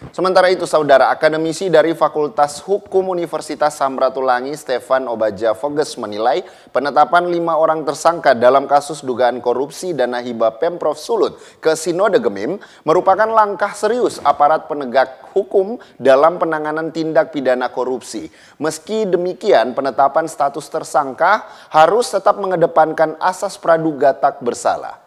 Sementara itu, Saudara, akademisi dari Fakultas Hukum Universitas Samratulangi, Stefan Obaja Foges menilai penetapan 5 orang tersangka dalam kasus dugaan korupsi dana hibah Pemprov Sulut ke Sinode Gemim merupakan langkah serius aparat penegak hukum dalam penanganan tindak pidana korupsi. Meski demikian, penetapan status tersangka harus tetap mengedepankan asas praduga tak bersalah.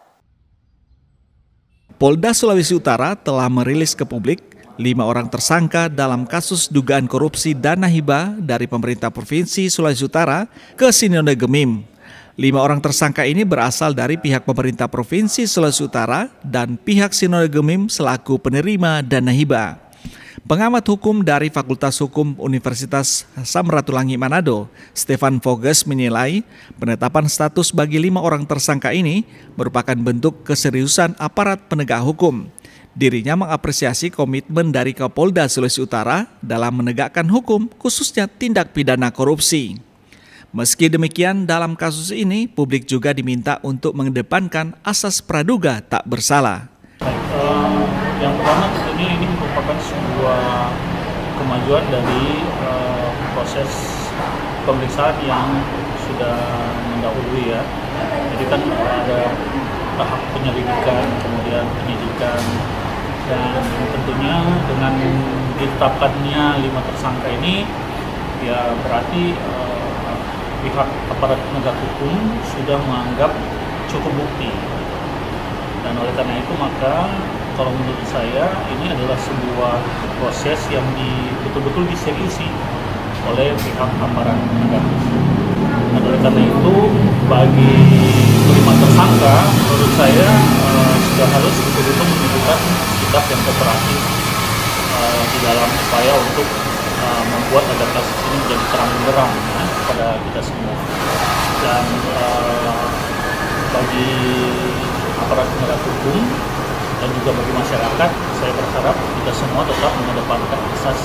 Polda Sulawesi Utara telah merilis ke publik 5 orang tersangka dalam kasus dugaan korupsi dana hibah dari pemerintah Provinsi Sulawesi Utara ke Sinode Gemim. 5 orang tersangka ini berasal dari pihak pemerintah Provinsi Sulawesi Utara dan pihak Sinode Gemim selaku penerima dana hibah. Pengamat hukum dari Fakultas Hukum Universitas Samratulangi Manado, Stefan Foges menilai penetapan status bagi 5 orang tersangka ini merupakan bentuk keseriusan aparat penegak hukum. Dirinya mengapresiasi komitmen dari Kapolda Sulawesi Utara dalam menegakkan hukum, khususnya tindak pidana korupsi. Meski demikian, dalam kasus ini, publik juga diminta untuk mengedepankan asas praduga tak bersalah. Yang pertama tentunya ini merupakan sebuah kemajuan dari proses pemeriksaan yang sudah mendahului ya. Jadi kan ada tahap penyelidikan, kemudian penyidikan, dan tentunya dengan ditetapkannya 5 tersangka ini ya berarti pihak aparat penegak hukum sudah menganggap cukup bukti, dan oleh karena itu maka kalau menurut saya ini adalah sebuah proses yang betul-betul diseriusi oleh pihak aparat penegak hukum. Dan oleh karena itu bagi 5 tersangka menurut saya sudah harus betul-betul menunjukkan sikap yang kooperatif di dalam upaya untuk membuat agar kasus ini menjadi terang benderang kepada kita semua. Dan bagi aparat penegak hukum dan juga bagi masyarakat, saya berharap kita semua tetap mengedepankan asas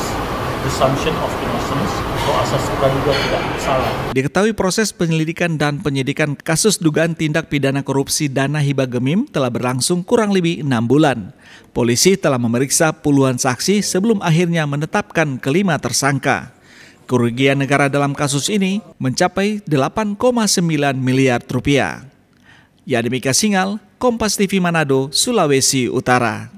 presumption of innocence atau asas praduga tidak bersalah. Diketahui proses penyelidikan dan penyidikan kasus dugaan tindak pidana korupsi dana hibah Gemim telah berlangsung kurang lebih 6 bulan. Polisi telah memeriksa puluhan saksi sebelum akhirnya menetapkan ke-5 tersangka. Kerugian negara dalam kasus ini mencapai 8,9 miliar rupiah. Yadimika Singal, Kompas TV Manado, Sulawesi Utara.